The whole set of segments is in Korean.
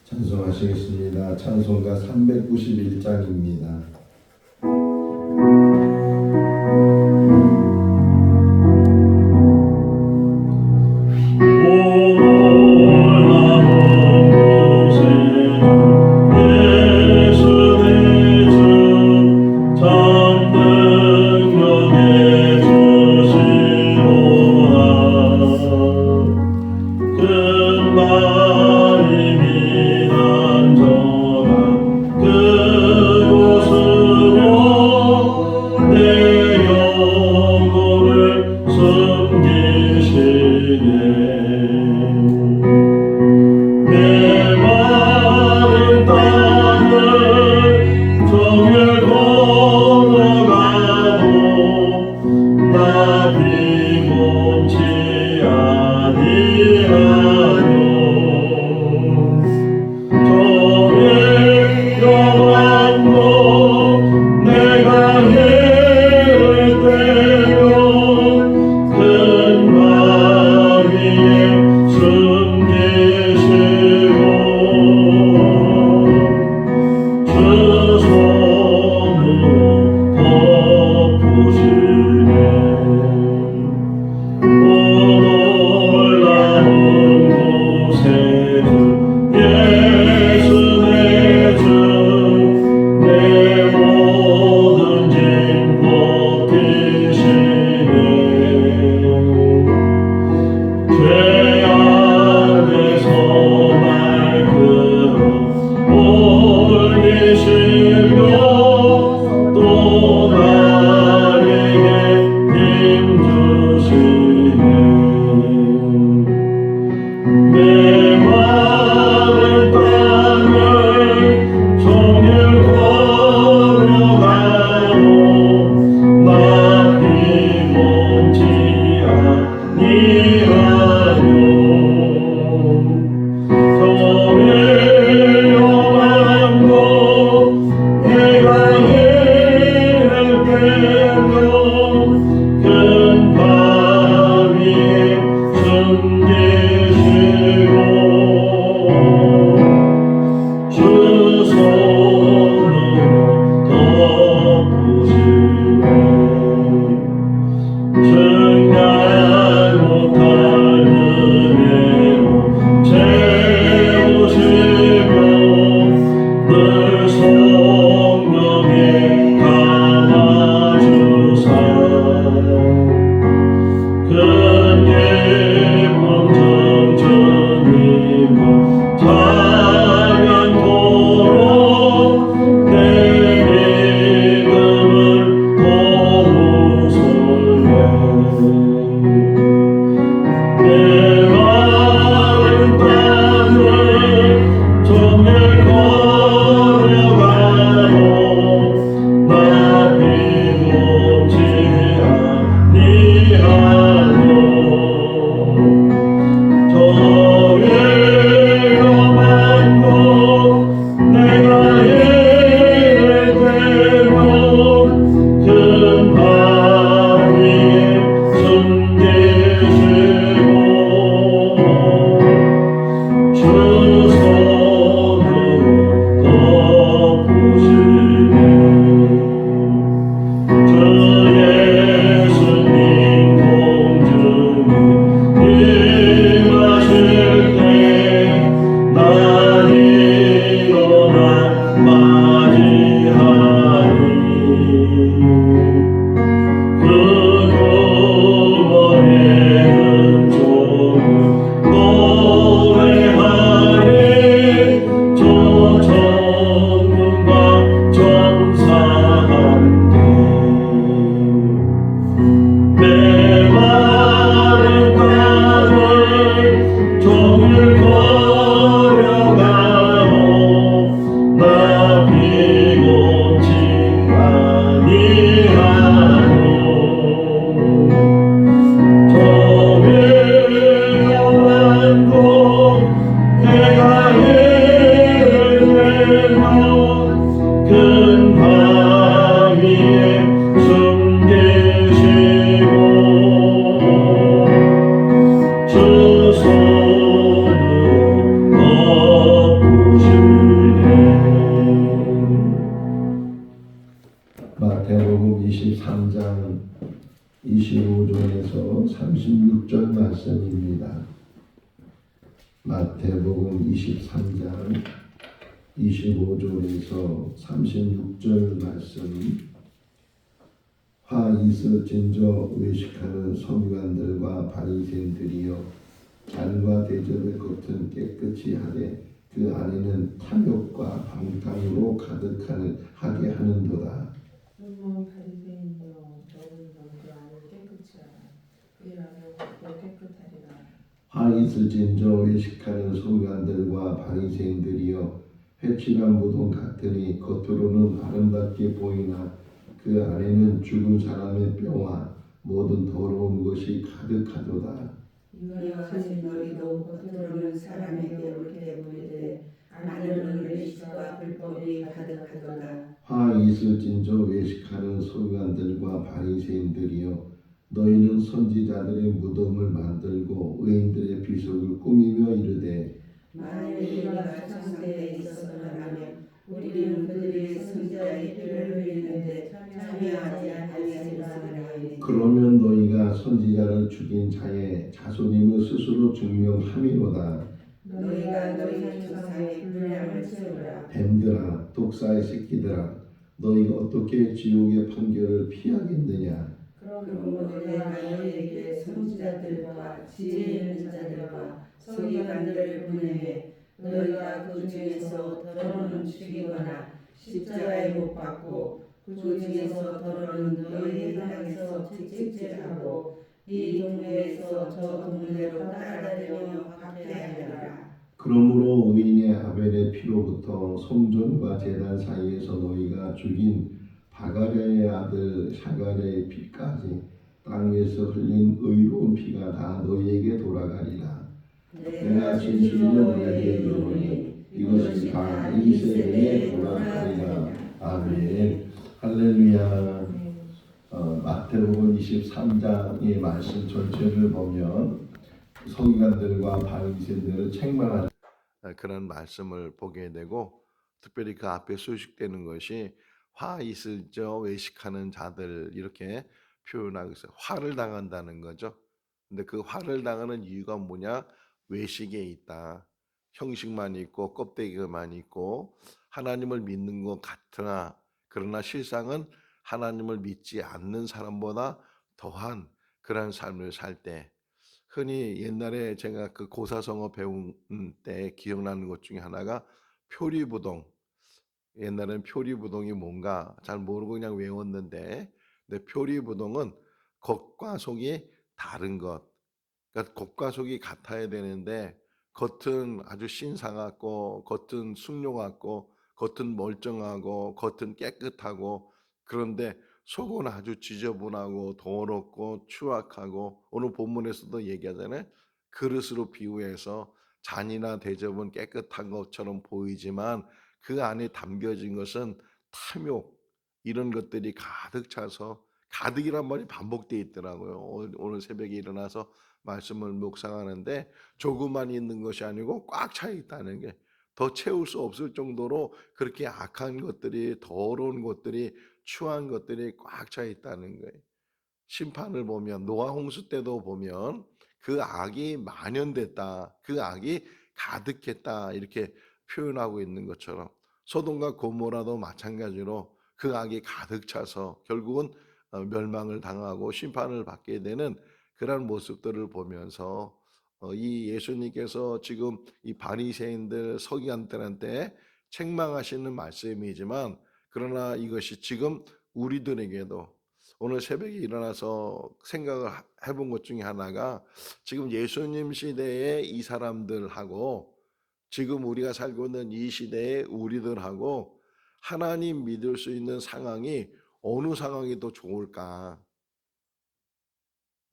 찬송하시겠습니다. 찬송가 391장입니다. 1절에서 36절 말씀입니다. 마태복음 23장 25절에서 36절 말씀. 화 있어진저 외식하는 서기관들과 바리새인들이여, 잔과 대접의 겉은 깨끗이 하되 그 안에는 탐욕과 방탕으로 하게 하는도다. 바리새인이여, 너는 그 안을 깨끗이 하라. 그 안에 겉도 깨끗하리라. 화 있을진저 외식하는 서기관들과 바리새인들이여, 회칠한 무덤 같으니 겉으로는 아름답게 보이나 그 안에는 죽은 사람의 뼈와 모든 더러운 것이 가득하도다. 이와 같이 너희도 겉으로는 사람의 뼈를 보이되 안으로는 외식과 불법이 가득하도다. 화 있을진저 외식하는 서기관들과 바리새인들이여, 너희는 선지자들의 무덤을 만들고 의인들의 비석을 꾸미며 이르되, 만일 우리가 창세에 있었더라면 우리는 그들의 선지자의 피를 흘리는데 참여하지 아니하리라 하니. 그러면 너희가 선지자를 죽인 자의 자손임을 스스로 증명함이로다. 너희가 너희 조상의 분량을 채우라. 뱀들아, 독사의 새끼들아, 너희가 어떻게 지옥의 판결을 피하겠느냐? 그러므로 내가 너희에게 선지자들과 지혜 있는 자들과 서기관들을 보내매 너희가 그 중에서 더러는 죽이거나 십자가에 못 박고 그 중에서 더러는 너희 땅에서 채찍질하고 이 동네에서 저 동네로 따라다니며 박해하리라. 그러므로 의인의 아벨의 피로부터 성전과 제단 사이에서 너희가 죽인 바가랴의 아들 샤가랴의 피까지 땅 위에서 흘린 의로운 피가 다 너희에게 돌아가리라. 내가 진실로 너희에게 이르노니 이것이 다 이 세대에 돌아가리라. 아멘. 할렐루야. 마태복음 23장의 말씀 전체를 보면 서기관들과 바리새인들을 책망하는 그런 말씀을 보게 되고, 특별히 그 앞에 소식되는 것이 화 있을저 외식하는 자들, 이렇게 표현하고 있어요. 화를 당한다는 거죠. 근데 그 화를 당하는 이유가 뭐냐? 외식에 있다. 형식만 있고 껍데기만 있고 하나님을 믿는 것 같으나, 그러나 실상은 하나님을 믿지 않는 사람보다 더한 그런 삶을 살 때, 흔히 옛날에 제가 그 고사성어 배운 때 기억나는 것 중에 하나가 표리부동. 옛날엔 표리부동이 뭔가 잘 모르고 그냥 외웠는데, 근데 표리부동은 겉과 속이 다른 것. 그러니까 겉과 속이 같아야 되는데, 겉은 아주 신사 같고 겉은 숙녀 같고 겉은 멀쩡하고 겉은 깨끗하고, 그런데 속은 아주 지저분하고 더럽고 추악하고, 오늘 본문에서도 얘기하잖아요. 그릇으로 비유해서 잔이나 대접은 깨끗한 것처럼 보이지만 그 안에 담겨진 것은 탐욕, 이런 것들이 가득 차서, 가득이란 말이 반복되어 있더라고요. 오늘 새벽에 일어나서 말씀을 묵상하는데 조금만 있는 것이 아니고 꽉 차 있다는 게, 더 채울 수 없을 정도로 그렇게 악한 것들이, 더러운 것들이, 추한 것들이 꽉 차 있다는 거예요. 심판을 보면, 노아 홍수 때도 보면 그 악이 만연됐다, 그 악이 가득했다, 이렇게 표현하고 있는 것처럼 소돔과 고모라도 마찬가지로 그 악이 가득 차서 결국은 멸망을 당하고 심판을 받게 되는 그런 모습들을 보면서, 이 예수님께서 지금 이 바리새인들 서기관들한테 책망하시는 말씀이지만, 그러나 이것이 지금 우리들에게도, 오늘 새벽에 일어나서 생각을 해본 것 중에 하나가, 지금 예수님 시대의 이 사람들하고 지금 우리가 살고 있는 이 시대의 우리들하고 하나님 믿을 수 있는 상황이 어느 상황이 더 좋을까?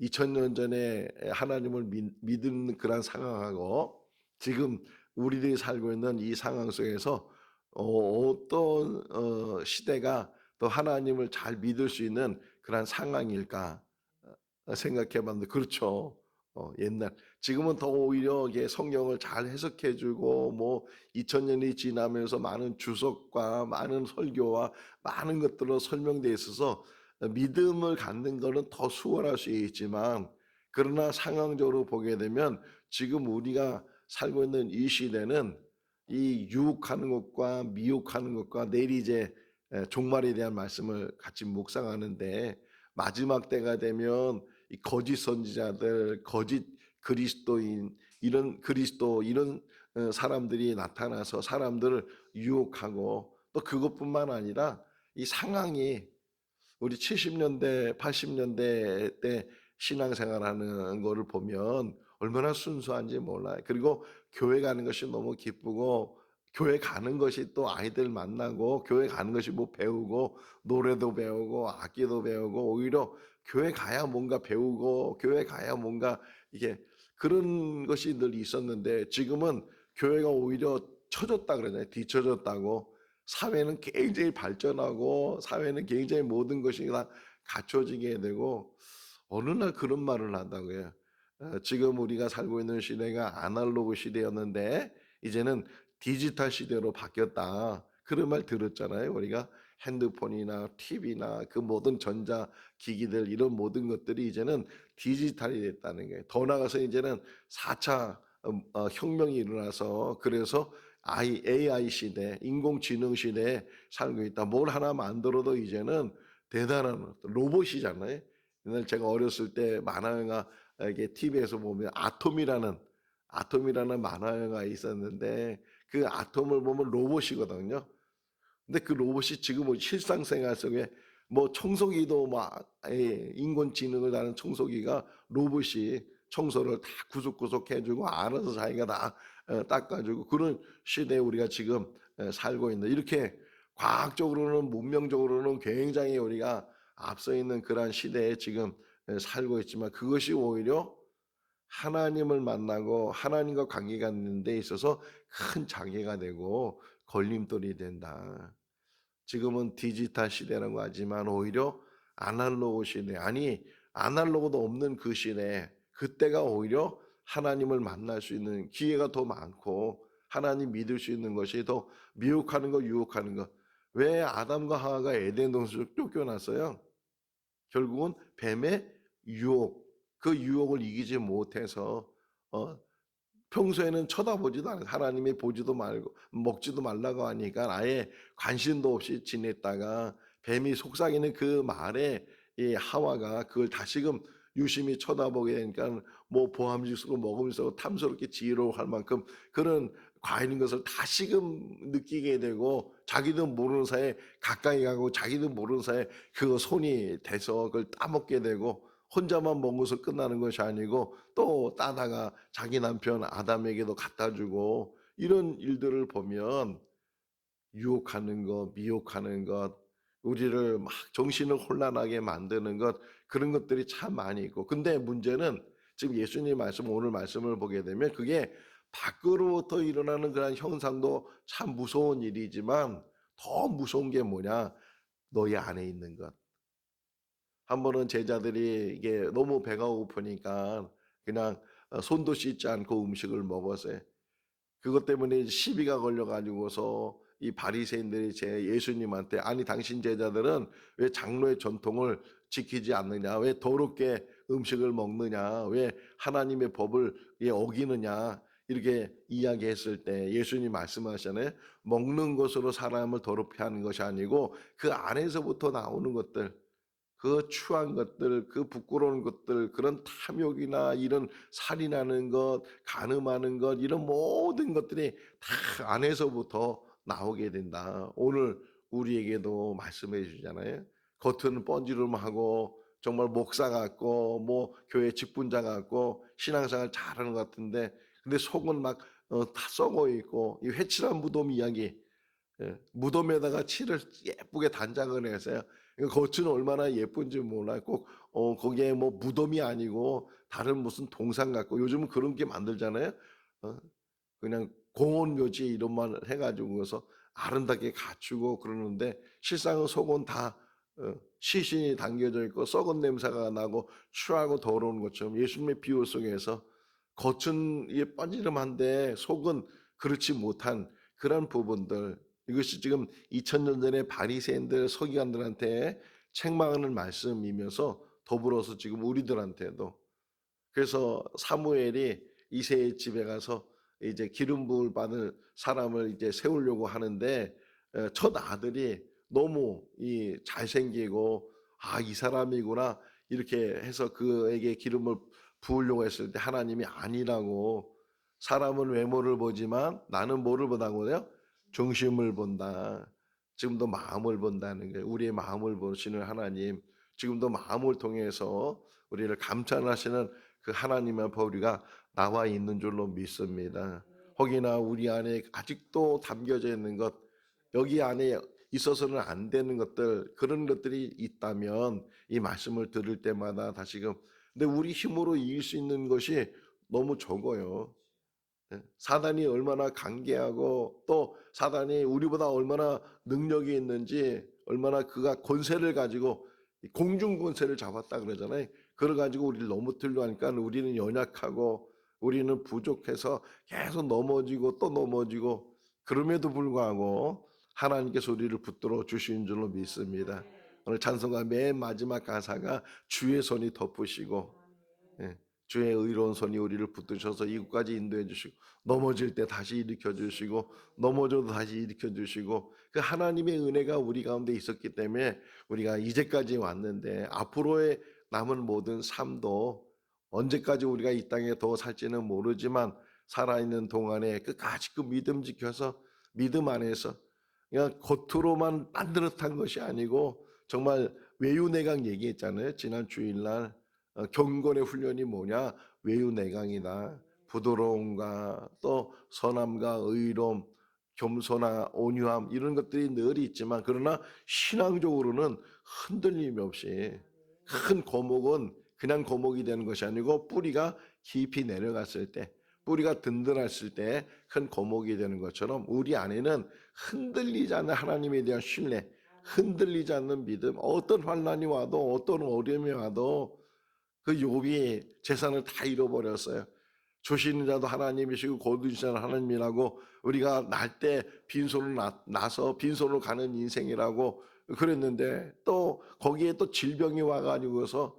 2000년 전에 하나님을 믿는 그런 상황하고 지금 우리들이 살고 있는 이 상황 속에서 어떤 시대가 또 하나님을 잘 믿을 수 있는 그런 상황일까 생각해 봤는데, 그렇죠. 옛날, 지금은 더 오히려 이게 성경을 잘 해석해 주고, 뭐 2000년이 지나면서 많은 주석과 많은 설교와 많은 것들로 설명되어 있어서 믿음을 갖는 것은 더 수월할 수 있지만, 그러나 상황적으로 보게 되면 지금 우리가 살고 있는 이 시대는 이 유혹하는 것과 미혹하는 것과 내일 이제 종말에 대한 말씀을 같이 묵상하는데, 마지막 때가 되면 이 거짓 선지자들, 거짓 그리스도인, 이런 그리스도 이런 사람들이 나타나서 사람들을 유혹하고, 또 그것뿐만 아니라 이 상황이 우리 70년대, 80년대 때 신앙생활하는 거를 보면 얼마나 순수한지 몰라요. 그리고 교회 가는 것이 너무 기쁘고, 교회 가는 것이 또 아이들 만나고, 교회 가는 것이 뭐 배우고, 노래도 배우고, 악기도 배우고, 오히려 교회 가야 뭔가 배우고, 교회 가야 뭔가 이게 그런 것이 늘 있었는데, 지금은 교회가 오히려 처졌다 그러잖아요. 뒤처졌다고. 사회는 굉장히 발전하고, 사회는 굉장히 모든 것이 다 갖춰지게 되고, 어느 날 그런 말을 한다고요. 지금 우리가 살고 있는 시대가 아날로그 시대였는데 이제는 디지털 시대로 바뀌었다. 그런 말 들었잖아요. 우리가 핸드폰이나 TV나 그 모든 전자기기들, 이런 모든 것들이 이제는 디지털이 됐다는 거예요. 더 나아가서 이제는 4차 혁명이 일어나서, 그래서 AI 시대, 인공지능 시대에 살고 있다. 뭘 하나 만들어도 이제는 대단한 로봇이잖아요. 옛날 제가 어렸을 때 만화영화 이게 TV에서 보면 아톰이라는 만화영화 있었는데, 그 아톰을 보면 로봇이거든요. 근데 그 로봇이 지금은 실상생활 속에 뭐 청소기도 막 인공지능을 다는 청소기가 로봇이 청소를 다 구석구석 해주고 알아서 자기가 다 닦아주고, 그런 시대에 우리가 지금 살고 있는, 이렇게 과학적으로는 문명적으로는 굉장히 우리가 앞서 있는 그러한 시대에 지금 살고 있지만, 그것이 오히려 하나님을 만나고 하나님과 관계가 있는 데 있어서 큰 장애가 되고 걸림돌이 된다. 지금은 디지털 시대라고 하지만 오히려 아날로그 시대, 아니 아날로그도 없는 그 시대, 그때가 오히려 하나님을 만날 수 있는 기회가 더 많고, 하나님 믿을 수 있는 것이 더, 미혹하는 거 유혹하는 거. 왜 아담과 하와가 에덴 동산에서 쫓겨났어요? 결국은 뱀의 유혹, 그 유혹을 이기지 못해서 어 평소에는 쳐다보지도 않아요. 하나님이 보지도 말고 먹지도 말라고 하니까 아예 관심도 없이 지냈다가, 뱀이 속삭이는 그 말에 이 하와가 그걸 다시금 유심히 쳐다보게 되니까 뭐 보암직스럽고 먹으면서 탐스럽게 지혜로워할 만큼 그런 과일인 것을 다시금 느끼게 되고, 자기도 모르는 사이에 가까이 가고, 자기도 모르는 사이에 그 손이 돼서 그걸 따먹게 되고, 혼자만 먹어서 끝나는 것이 아니고 또 따다가 자기 남편 아담에게도 갖다 주고, 이런 일들을 보면 유혹하는 것, 미혹하는 것, 우리를 막 정신을 혼란하게 만드는 것, 그런 것들이 참 많이 있고, 근데 문제는 지금 예수님 말씀, 오늘 말씀을 보게 되면 그게 밖으로부터 일어나는 그런 현상도 참 무서운 일이지만, 더 무서운 게 뭐냐? 너희 안에 있는 것. 한 번은 제자들이 이게 너무 배가 고프니까 그냥 손도 씻지 않고 음식을 먹었어요. 그것 때문에 시비가 걸려 가지고서 이 바리새인들이 제 예수님한테, 아니 당신 제자들은 왜 장로의 전통을 지키지 않느냐, 왜 더럽게 음식을 먹느냐, 왜 하나님의 법을 어기느냐, 이렇게 이야기했을 때 예수님 말씀하시잖아요. 먹는 것으로 사람을 더럽게 하는 것이 아니고 그 안에서부터 나오는 것들, 그 추한 것들, 그 부끄러운 것들, 그런 탐욕이나 이런 살인하는 것, 간음하는 것, 이런 모든 것들이 다 안에서부터 나오게 된다. 오늘 우리에게도 말씀해 주잖아요. 겉은 뻔지름하고 정말 목사 같고 뭐 교회 직분자 같고 신앙생활 잘하는 것 같은데, 근데 속은 막 다 썩어 있고, 이 회칠한 무덤 이야기, 무덤에다가 칠을 예쁘게 단장을 해서요. 그 겉은 얼마나 예쁜지 몰라요. 꼭 거기에 뭐 무덤이 아니고 다른 무슨 동상 같고, 요즘은 그런 게 만들잖아요. 어 그냥 공원 묘지 이런 말 해 가지고서 아름답게 갖추고 그러는데, 실상은 속은 다 시신이 담겨져 있고 썩은 냄새가 나고 추하고 더러운 것처럼, 예수님의 비유 속에서 겉은 이게 번지름한데 속은 그렇지 못한 그런 부분들, 이것이 지금 2000년 전에 바리새인들 서기관들한테 책망하는 말씀이면서 더불어서 지금 우리들한테도, 그래서 사무엘이 이새의 집에 가서 이제 기름 부을 받을 사람을 이제 세우려고 하는데 첫 아들이 너무 이 잘생기고 이 사람이구나 이렇게 해서 그에게 기름을 부으려고 했을 때 하나님이 아니라고 사람은 외모를 보지만 나는 뭐를 보다고요? 중심을 본다. 지금도 마음을 본다는 거예요. 우리의 마음을 보시는 하나님, 지금도 마음을 통해서 우리를 감찰하시는 그 하나님 앞에 우리가 나와 있는 줄로 믿습니다. 혹이나 우리 안에 아직도 담겨져 있는 것, 여기 안에 있어서는 안 되는 것들, 그런 것들이 있다면 이 말씀을 들을 때마다 다시금 근데 우리 힘으로 이길 수 있는 것이 너무 적어요. 사단이 얼마나 강계하고 또 사단이 우리보다 얼마나 능력이 있는지 얼마나 그가 권세를 가지고 공중 권세를 잡았다 그러잖아요. 그걸 가지고 우리를 넘어뜨리려 하니까 우리는 연약하고 우리는 부족해서 계속 넘어지고 또 넘어지고 그럼에도 불구하고 하나님께서 우리를 붙들어 주신 줄로 믿습니다. 오늘 찬송가 맨 마지막 가사가 주의 손이 덮으시고 예, 주의 의로운 손이 우리를 붙드셔서 이곳까지 인도해 주시고 넘어질 때 다시 일으켜 주시고 넘어져도 다시 일으켜 주시고 그 하나님의 은혜가 우리 가운데 있었기 때문에 우리가 이제까지 왔는데 앞으로의 남은 모든 삶도 언제까지 우리가 이 땅에 더 살지는 모르지만 살아있는 동안에 끝까지 그 믿음 지켜서 믿음 안에서 그냥 겉으로만 딴듯한 것이 아니고 정말 외유내강 얘기했잖아요. 지난 주일날 경건의 훈련이 뭐냐? 외유내강이다. 부드러움과 또 선함과 의로움, 겸손함, 온유함 이런 것들이 늘 있지만 그러나 신앙적으로는 흔들림 없이 큰 거목은 그냥 거목이 되는 것이 아니고 뿌리가 깊이 내려갔을 때 뿌리가 든든했을 때 큰 거목이 되는 것처럼 우리 안에는 흔들리지 않는 하나님에 대한 신뢰, 흔들리지 않는 믿음, 어떤 환난이 와도 어떤 어려움이 와도 그 욥이 재산을 다 잃어버렸어요. 주시는 자도 하나님이시고 거두시는 자는 하나님이라고 우리가 날 때 빈손으로 나서 빈손으로 가는 인생이라고 그랬는데 또 거기에 또 질병이 와가지고서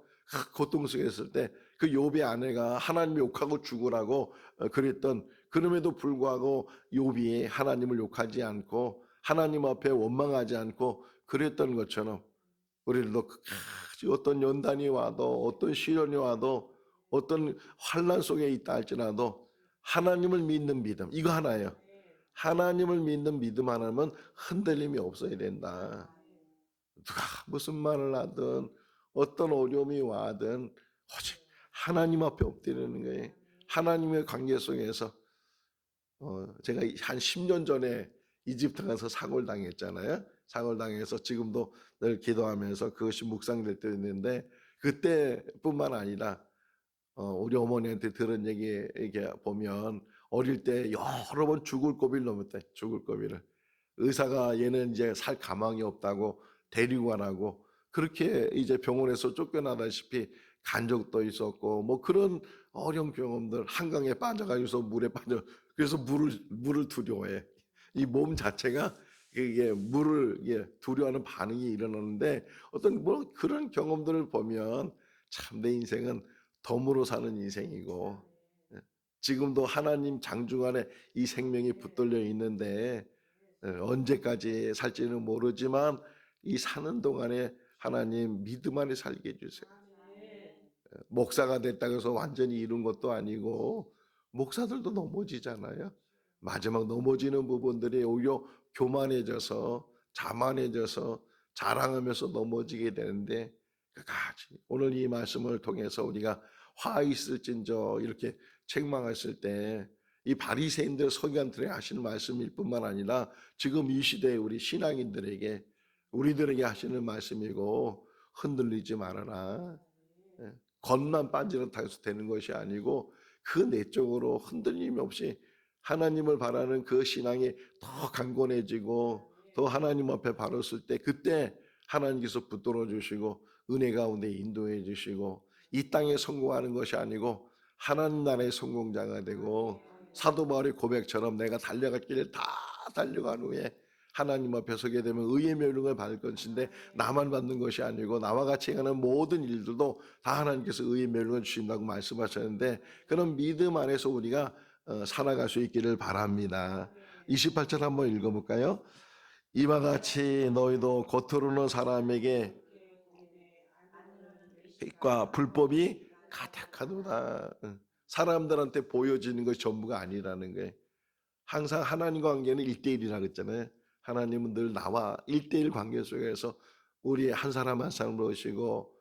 고통 속에 있을 때 그 욥의 아내가 하나님 욕하고 죽으라고 그랬던 그럼에도 불구하고 욥이 하나님을 욕하지 않고 하나님 앞에 원망하지 않고 그랬던 것처럼 우리들도 어떤 연단이 와도 어떤 시련이 와도 어떤 환난 속에 있다 할지라도 하나님을 믿는 믿음 이거 하나예요. 하나님을 믿는 믿음 하나면 흔들림이 없어야 된다. 누가 무슨 말을 하든 어떤 어려움이 와든 오직 하나님 앞에 엎드리는 거예요. 하나님의 관계 속에서 제가 한 10년 전에 이집트 가서 사고를 당했잖아요. 사고를 당해서 지금도 늘 기도하면서 그것이 묵상될 때 있는데 그때뿐만 아니라 우리 어머니한테 들은 얘기 이렇게 보면 어릴 때 여러 번 죽을 고비를 넘었대. 죽을 고비를. 의사가 얘는 이제 살 가망이 없다고 데리고 가라고 그렇게 이제 병원에서 쫓겨나다시피 간 적도 있었고 뭐 그런 어려운 경험들 한강에 빠져가지고서 물에 빠져 그래서 물을 두려워해. 이 몸 자체가 이게 물을 두려워하는 반응이 일어나는데 어떤 뭐 그런 경험들을 보면 참 내 인생은 덤으로 사는 인생이고 지금도 하나님 장중 안에 이 생명이 붙들려 있는데 언제까지 살지는 모르지만 이 사는 동안에 하나님 믿음 안에 살게 해주세요. 목사가 됐다고 해서 완전히 이룬 것도 아니고 목사들도 넘어지잖아요. 마지막 넘어지는 부분들이 오히려 교만해져서 자만해져서 자랑하면서 넘어지게 되는데 끝까지 오늘 이 말씀을 통해서 우리가 화 있을진저 이렇게 책망했을 때 이 바리새인들 서기관들에게 하시는 말씀일 뿐만 아니라 지금 이 시대에 우리 신앙인들에게 우리들에게 하시는 말씀이고 흔들리지 말아라. 겉만 반지르다고 해서 되는 것이 아니고 그 내적으로 흔들림 없이 하나님을 바라는 그 신앙이 더 강건해지고 더 하나님 앞에 바랐을 때 그때 하나님께서 붙들어 주시고 은혜 가운데 인도해 주시고 이 땅에 성공하는 것이 아니고 하나님 나라의 성공자가 되고 사도 바울의 고백처럼 내가 달려갈 길을 다 달려간 후에 하나님 앞에 서게 되면 의의 멸류관을 받을 것인데 나만 받는 것이 아니고 나와 같이 행하는 모든 일들도 다 하나님께서 의의 멸류관을 주신다고 말씀하셨는데 그런 믿음 안에서 우리가 살아갈 수 있기를 바랍니다. 28절 한번 읽어볼까요? 이와 같이 너희도 겉으로는 사람에게 빛과 불법이 가득하도다. 사람들한테 보여지는 것이 전부가 아니라는 거예요. 항상 하나님과 관계는 1대1이라고 했잖아요. 하나님은 늘 나와 1대1 관계 속에서 우리 한 사람 한 사람 보시고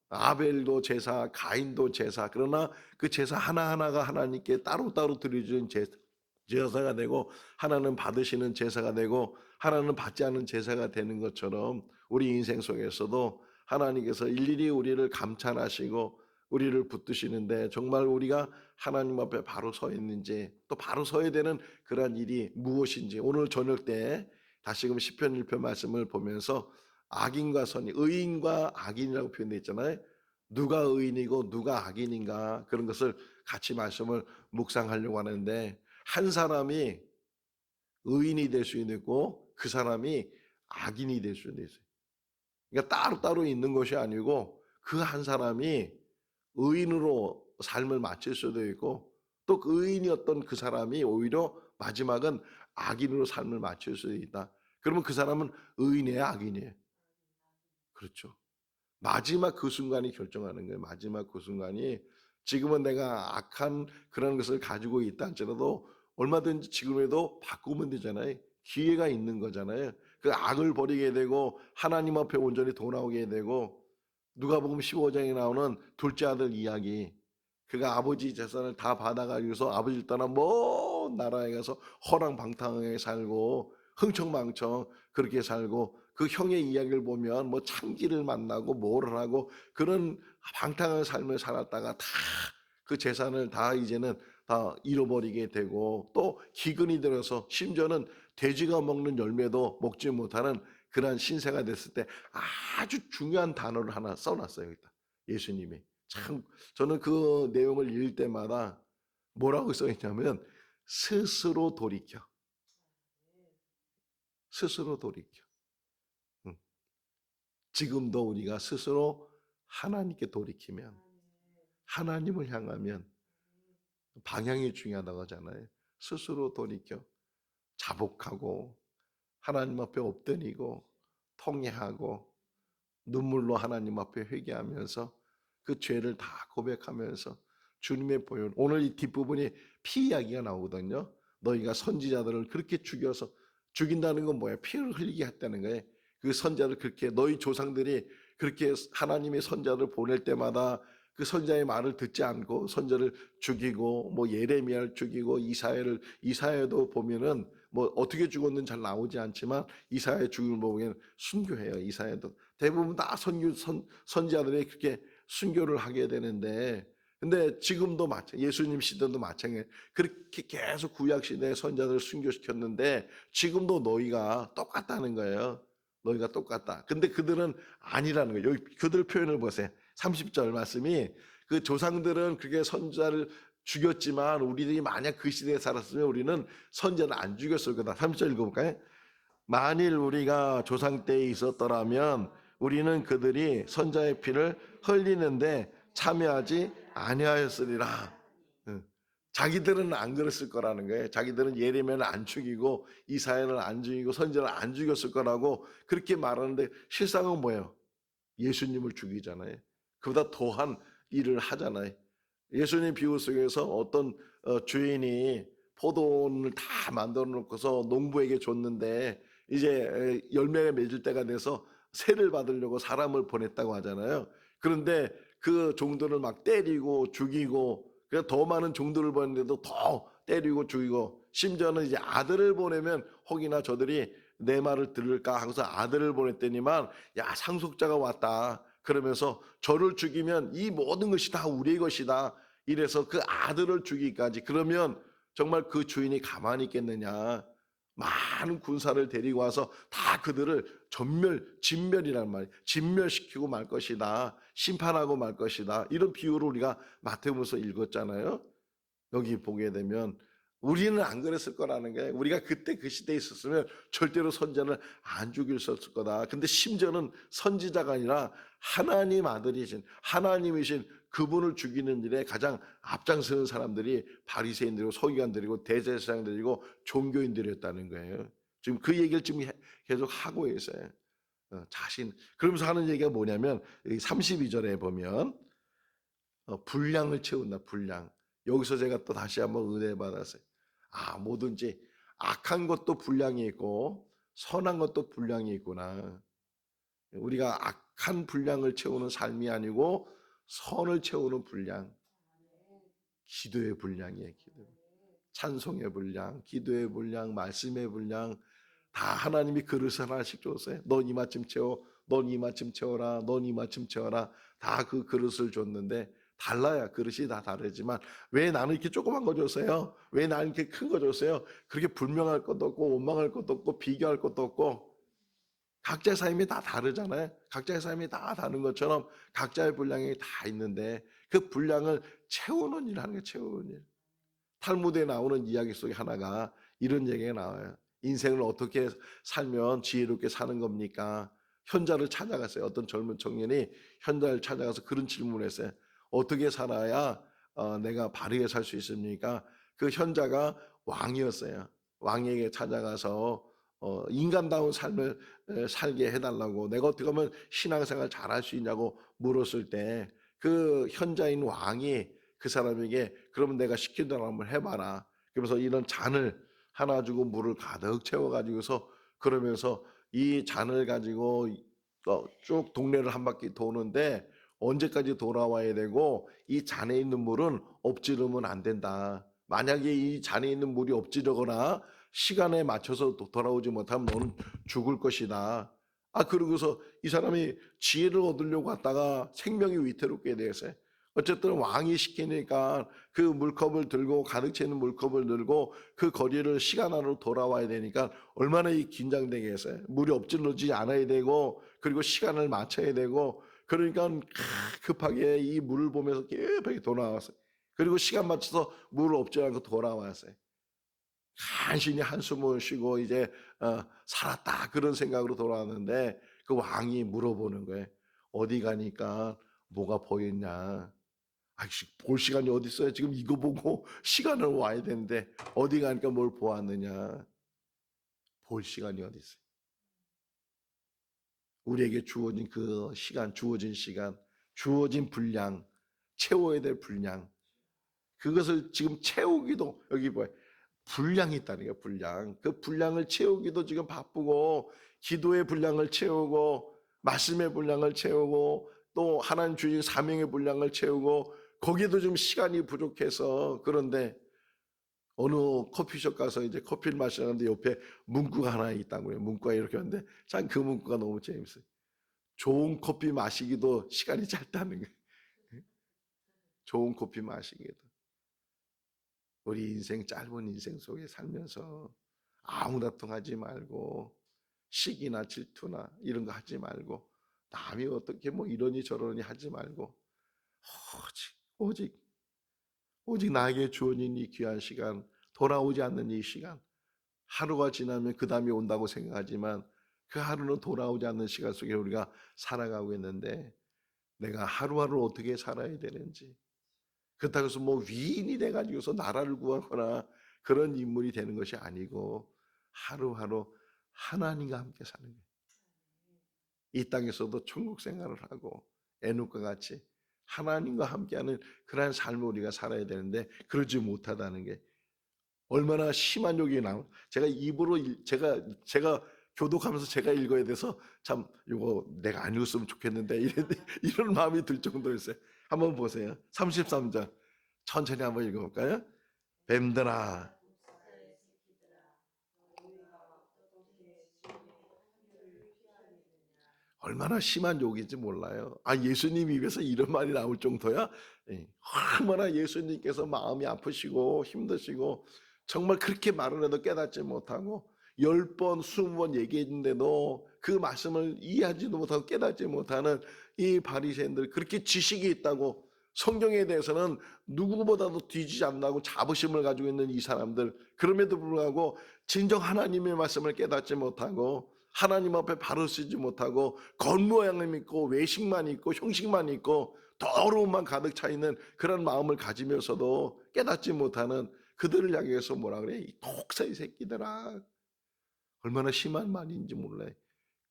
아벨도 제사, 가인도 제사. 그러나 그 제사 하나하나가 하나님께 따로따로 드려지는 제사가 되고 하나는 받으시는 제사가 되고 하나는 받지 않은 제사가 되는 것처럼 우리 인생 속에서도 하나님께서 일일이 우리를 감찰하시고 우리를 붙드시는데 정말 우리가 하나님 앞에 바로 서 있는지 또 바로 서야 되는 그러한 일이 무엇인지 오늘 저녁 때 다시금 시편 1편 말씀을 보면서 악인과 선인, 의인과 악인이라고 표현되어 있잖아요. 누가 의인이고 누가 악인인가 그런 것을 같이 말씀을 묵상하려고 하는데 한 사람이 의인이 될 수 있고 그 사람이 악인이 될 수도 있어요. 그러니까 따로따로 있는 것이 아니고 그 한 사람이 의인으로 삶을 마칠 수도 있고 또 그 의인이었던 그 사람이 오히려 마지막은 악인으로 삶을 마칠 수도 있다. 그러면 그 사람은 의인이에요, 악인이에요? 그렇죠. 마지막 그 순간이 결정하는 거예요. 마지막 그 순간이 지금은 내가 악한 그런 것을 가지고 있다 할지라도 얼마든지 지금에도 바꾸면 되잖아요. 기회가 있는 거잖아요. 그 악을 버리게 되고 하나님 앞에 온전히 돌아오게 되고 누가복음 15장에 나오는 둘째 아들 이야기 그가 아버지 재산을 다 받아가지고서 아버지를 떠나 먼 나라에 가서 허랑방탕하게 살고 흥청망청 그렇게 살고 그 형의 이야기를 보면 뭐 창기를 만나고 뭐를 하고 그런 방탕한 삶을 살았다가 다 그 재산을 다 이제는 다 잃어버리게 되고 또 기근이 들어서 심지어는 돼지가 먹는 열매도 먹지 못하는 그러한 신세가 됐을 때 아주 중요한 단어를 하나 써놨어요. 여기다. 예수님이. 참 저는 그 내용을 읽을 때마다 뭐라고 써있냐면 스스로 돌이켜. 스스로 돌이켜. 지금도 우리가 스스로 하나님께 돌이키면 하나님을 향하면 방향이 중요하다고 하잖아요. 스스로 돌이켜 자복하고 하나님 앞에 엎드리고 통회하고 눈물로 하나님 앞에 회개하면서 그 죄를 다 고백하면서 주님의 보혈 오늘 이 뒷부분이 피 이야기가 나오거든요. 너희가 선지자들을 그렇게 죽여서 죽인다는 건 뭐야? 피를 흘리게 했다는 거예요. 그 선자를 그렇게 너희 조상들이 그렇게 하나님의 선자를 보낼 때마다 그 선자의 말을 듣지 않고 선자를 죽이고 뭐 예레미야를 죽이고 이사야도 보면은 뭐 어떻게 죽었는지 잘 나오지 않지만 이사야의 죽음을 보면 순교해요. 이사야도 대부분 다 선지자들이 그렇게 순교를 하게 되는데 근데 지금도 예수님 시대도 마찬가지예요. 그렇게 계속 구약 시대의 선자들을 순교시켰는데 지금도 너희가 똑같다는 거예요. 너희가 똑같다. 근데 그들은 아니라는 거예요. 여기 그들 표현을 보세요. 30절 말씀이 그 조상들은 그게 선자를 죽였지만 우리들이 만약 그 시대에 살았으면 우리는 선자를 안 죽였을 거다. 30절 읽어볼까요? 만일 우리가 조상 때에 있었더라면 우리는 그들이 선자의 피를 흘리는데 참여하지 아니하였으리라. 자기들은 안 그랬을 거라는 거예요. 자기들은 예레미야를 안 죽이고 이사야를 안 죽이고 선지자를 안 죽였을 거라고 그렇게 말하는데 실상은 뭐예요? 예수님을 죽이잖아요. 그보다 더한 일을 하잖아요. 예수님 비유 속에서 어떤 주인이 포도원을 다 만들어 놓고서 농부에게 줬는데 이제 열매가 맺을 때가 돼서 세를 받으려고 사람을 보냈다고 하잖아요. 그런데 그 종들을 막 때리고 죽이고 그래서 더 많은 종들을 보냈는데도 더 때리고 죽이고 심지어는 이제 아들을 보내면 혹이나 저들이 내 말을 들을까 하고서 아들을 보냈더니만 야 상속자가 왔다 그러면서 저를 죽이면 이 모든 것이 다 우리의 것이다 이래서 그 아들을 죽이기까지 그러면 정말 그 주인이 가만히 있겠느냐 많은 군사를 데리고 와서 다 그들을 진멸이란 말이에요. 진멸시키고 말 것이다. 심판하고 말 것이다. 이런 비유를 우리가 마태복음에서 읽었잖아요. 여기 보게 되면 우리는 안 그랬을 거라는 거예요. 우리가 그때 그 시대에 있었으면 절대로 선지자를 안 죽였을 거다. 근데 심지어는 선지자가 아니라 하나님 아들이신 하나님이신 그분을 죽이는 일에 가장 앞장서는 사람들이 바리새인들이고 서기관들이고 대제사장들이고 종교인들이었다는 거예요. 지금 그 얘기를 지금 계속 하고 있어요. 자신. 그러면서 하는 얘기가 뭐냐면 32절에 보면 분량을 채운다. 분량. 여기서 제가 또 다시 한번 은혜 받았어요. 뭐든지 악한 것도 분량이 있고 선한 것도 분량이 있구나. 우리가 악한 분량을 채우는 삶이 아니고 선을 채우는 분량. 기도의 분량이에요. 기도. 찬송의 분량, 기도의 분량, 말씀의 분량. 다 하나님이 그릇을 하나씩 줬어요. 넌 이마침 채워, 넌 이마침 채워라, 넌 이마침 채워라. 다 그 그릇을 줬는데 달라야 그릇이 다 다르지만 왜 나는 이렇게 조그만 거 줬어요? 왜 나는 이렇게 큰 거 줬어요? 그렇게 불명할 것도 없고 원망할 것도 없고 비교할 것도 없고 각자의 삶이 다 다르잖아요. 각자의 삶이 다 다른 것처럼 각자의 분량이 다 있는데 그 분량을 채우는 일 하는 게 채우는 일. 탈무드에 나오는 이야기 속에 하나가 이런 얘기가 나와요. 인생을 어떻게 살면 지혜롭게 사는 겁니까? 현자를 찾아갔어요. 어떤 젊은 청년이 현자를 찾아가서 그런 질문을 했어요. 어떻게 살아야 내가 바르게 살 수 있습니까? 그 현자가 왕이었어요. 왕에게 찾아가서 인간다운 삶을 살게 해달라고 내가 어떻게 하면 신앙생활 잘할 수 있냐고 물었을 때 그 현자인 왕이 그 사람에게 그러면 내가 시킨 대로 한번 해봐라. 그러면서 이런 잔을 하나 주고 물을 가득 채워가지고서 그러면서 이 잔을 가지고 쭉 동네를 한 바퀴 도는데 언제까지 돌아와야 되고 이 잔에 있는 물은 엎지르면 안 된다. 만약에 이 잔에 있는 물이 엎지르거나 시간에 맞춰서 돌아오지 못하면 너는 죽을 것이다. 그러고서 이 사람이 지혜를 얻으려고 갔다가 생명이 위태롭게 되었어요. 어쨌든 왕이 시키니까 그 물컵을 들고 가득 채는 물컵을 들고 그 거리를 시간 안으로 돌아와야 되니까 얼마나 긴장되게 했어요. 물이 엎질러지지 않아야 되고 그리고 시간을 맞춰야 되고 그러니까 급하게 이 물을 보면서 급하게 돌아왔어요. 그리고 시간 맞춰서 물을 엎지 않고 돌아왔어요. 간신히 한숨을 쉬고 이제 살았다 그런 생각으로 돌아왔는데 그 왕이 물어보는 거예요. 어디 가니까 뭐가 보였냐. 볼 시간이 어디 있어요. 지금 이거 보고 시간을 와야 되는데 어디 가니까 뭘 보았느냐. 볼 시간이 어디 있어요. 우리에게 주어진 그 시간, 주어진 시간, 주어진 분량, 채워야 될 분량. 그것을 지금 채우기도 여기 뭐야. 분량이 있다니까 분량. 그 분량을 채우기도 지금 바쁘고 기도의 분량을 채우고 말씀의 분량을 채우고 또 하나님 주신 사명의 분량을 채우고 거기도 좀 시간이 부족해서 그런데 어느 커피숍 가서 이제 커피를 마시는데 옆에 문구가 하나 있다고요. 문구가 이렇게 하는데 참 그 문구가 너무 재밌어요. 좋은 커피 마시기도 시간이 짧다는 거예요. 좋은 커피 마시기도. 우리 인생 짧은 인생 속에 살면서 아무나 통하지 말고 시기나 질투나 이런 거 하지 말고 남이 어떻게 뭐 이러니 저러니 하지 말고 오직 나에게 주어진 이 귀한 시간 돌아오지 않는 이 시간 하루가 지나면 그 다음이 온다고 생각하지만 그 하루는 돌아오지 않는 시간 속에 우리가 살아가고 있는데 내가 하루하루 어떻게 살아야 되는지 그렇다고 해서 뭐 위인이 돼가지고서 나라를 구하거나 그런 인물이 되는 것이 아니고 하루하루 하나님과 함께 사는 거예요. 이 땅에서도 천국 생활을 하고 에녹과 같이 하나님과 함께하는 그러한 삶을 우리가 살아야 되는데 그러지 못하다는 게 얼마나 심한 욕이 나오. 제가 입으로 제가 교독하면서 제가 읽어야 돼서 참 이거 내가 안 읽었으면 좋겠는데 이런 마음이 들 정도였어요. 한번 보세요. 33절 천천히 한번 읽어볼까요? 뱀들아 얼마나 심한 욕인지 몰라요. 예수님 입에서 이런 말이 나올 정도야? 얼마나 예수님께서 마음이 아프시고 힘드시고 정말 그렇게 말을 해도 깨닫지 못하고 10번, 20번 얘기했는데도 그 말씀을 이해하지도 못하고 깨닫지 못하는 이 바리새인들 그렇게 지식이 있다고 성경에 대해서는 누구보다도 뒤지지 않고 자부심을 가지고 있는 이 사람들, 그럼에도 불구하고 진정 하나님의 말씀을 깨닫지 못하고 하나님 앞에 바로 서지 못하고 겉모양을 믿고 외식만 있고 형식만 있고 더러움만 가득 차 있는 그런 마음을 가지면서도 깨닫지 못하는 그들을 향해서 뭐라 그래? 이 독사의 새끼들아. 얼마나 심한 말인지 몰라요.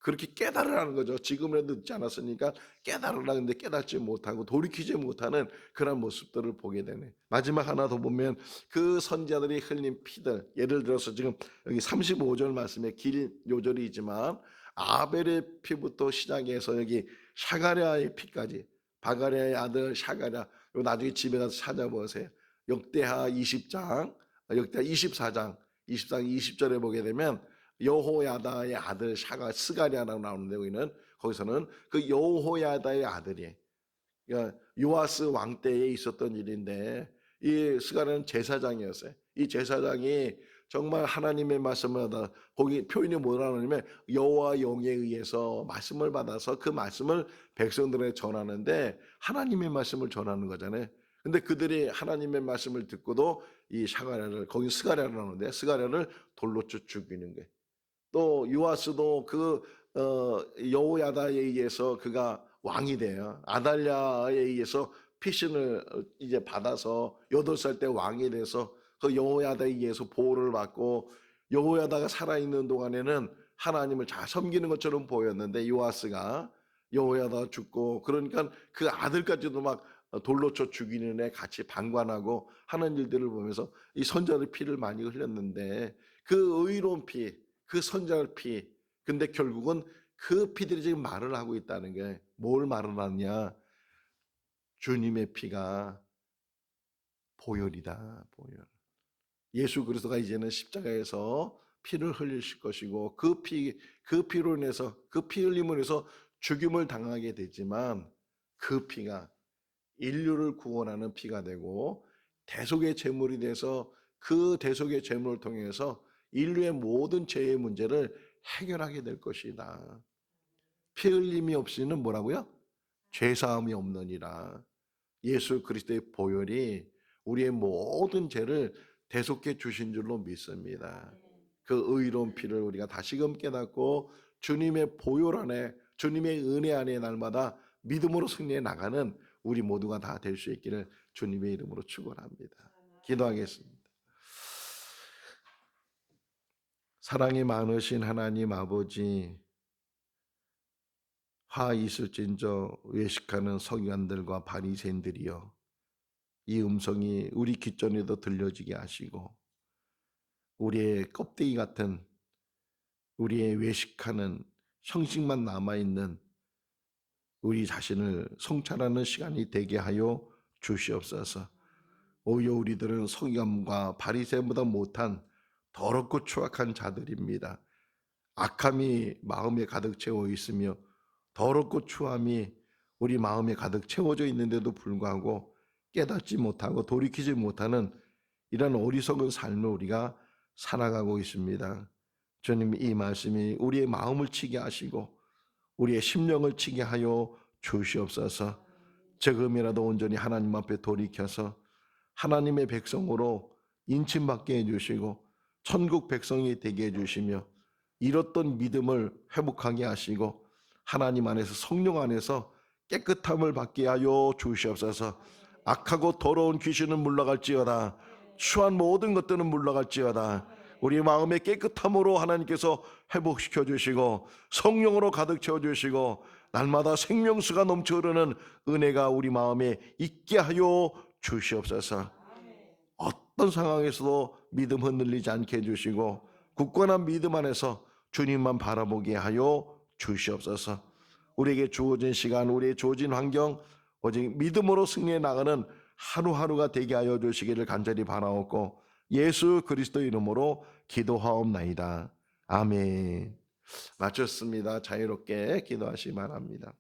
그렇게 깨달으라는 거죠. 지금이라도 늦지 않았으니까 깨달으라. 근데 깨닫지 못하고 돌이키지 못하는 그런 모습들을 보게 되네. 마지막 하나 더 보면 그 선지자들이 흘린 피들, 예를 들어서 지금 여기 35절 말씀에 길 요절이지만 아벨의 피부터 시작해서 여기 샤가랴의 피까지, 바가랴의 아들 샤가랴, 요 나중에 집에 가서 찾아보세요. 역대하 20장, 역대하 24장 20절에 보게 되면 여호야다의 아들 스가랴라고 나오는데 거기서는 그 여호야다의 아들이, 그러니까 요아스 왕 때에 있었던 일인데, 이 스가랴는 제사장이었어요. 이 제사장이 정말 하나님의 말씀을 받아, 거기 표현이 뭐라냐면 여호와 영에 의해서 말씀을 받아서 그 말씀을 백성들에게 전하는데 하나님의 말씀을 전하는 거잖아요. 근데 그들이 하나님의 말씀을 듣고도 이 거기 스가랴를 나오는데 스가랴를 돌로 죽이는 거예요. 또 요아스도 그 여호야다에 의해서 그가 왕이 돼요. 아달랴에 의해서 피신을 이제 받아서 8살 때 왕이 돼서 그 여호야다에 의해서 보호를 받고, 여호야다가 살아있는 동안에는 하나님을 잘 섬기는 것처럼 보였는데 요아스가 여호야다가 죽고, 그러니까 그 아들까지도 막 돌로 쳐 죽이는 애 같이 방관하고 하는 일들을 보면서 이 선자의 피를 많이 흘렸는데, 그 의로운 피, 그 선자의 피, 근데 결국은 그 피들이 지금 말을 하고 있다는 게, 뭘 말을 하느냐? 주님의 피가 보혈이다, 보혈. 예수 그리스도가 이제는 십자가에서 피를 흘리실 것이고, 그 피로 인해서, 그 피 흘림으로 해서 죽임을 당하게 되지만, 그 피가 인류를 구원하는 피가 되고 대속의 제물이 돼서 그 대속의 제물을 통해서 인류의 모든 죄의 문제를 해결하게 될 것이다. 피 흘림이 없이는 뭐라고요? 죄사함이 없느니라. 예수 그리스도의 보혈이 우리의 모든 죄를 대속해 주신 줄로 믿습니다. 그 의로운 피를 우리가 다시금 깨닫고 주님의 보혈 안에, 주님의 은혜 안에 날마다 믿음으로 승리해 나가는 우리 모두가 다 될 수 있기를 주님의 이름으로 축원합니다. 기도하겠습니다. 사랑이 많으신 하나님 아버지, 화 있을진저 외식하는 서기관들과 바리새인들이여, 이 음성이 우리 귓전에도 들려지게 하시고 우리의 껍데기 같은, 우리의 외식하는 형식만 남아있는 우리 자신을 성찰하는 시간이 되게 하여 주시옵소서. 오히려 우리들은 서기관과 바리새인보다 못한 더럽고 추악한 자들입니다. 악함이 마음에 가득 채워 있으며 더럽고 추함이 우리 마음에 가득 채워져 있는데도 불구하고 깨닫지 못하고 돌이키지 못하는 이런 어리석은 삶을 우리가 살아가고 있습니다. 주님, 이 말씀이 우리의 마음을 치게 하시고 우리의 심령을 치게 하여 주시옵소서. 조금이라도 온전히 하나님 앞에 돌이켜서 하나님의 백성으로 인침받게 해주시고 천국 백성이 되게 해주시며 잃었던 믿음을 회복하게 하시고 하나님 안에서, 성령 안에서 깨끗함을 받게 하여 주시옵소서. 악하고 더러운 귀신은 물러갈지어다, 추한 모든 것들은 물러갈지어다, 우리 마음의 깨끗함으로 하나님께서 회복시켜 주시고 성령으로 가득 채워 주시고 날마다 생명수가 넘쳐 흐르는 은혜가 우리 마음에 있게 하여 주시옵소서. 어떤 상황에서도 믿음 흔들리지 않게 해주시고 굳건한 믿음 안에서 주님만 바라보게 하여 주시옵소서. 우리에게 주어진 시간, 우리의 주어진 환경, 오직 믿음으로 승리해 나가는 하루하루가 되게 하여 주시기를 간절히 바라옵고 예수 그리스도 이름으로 기도하옵나이다. 아멘. 마쳤습니다. 자유롭게 기도하시기 바랍니다.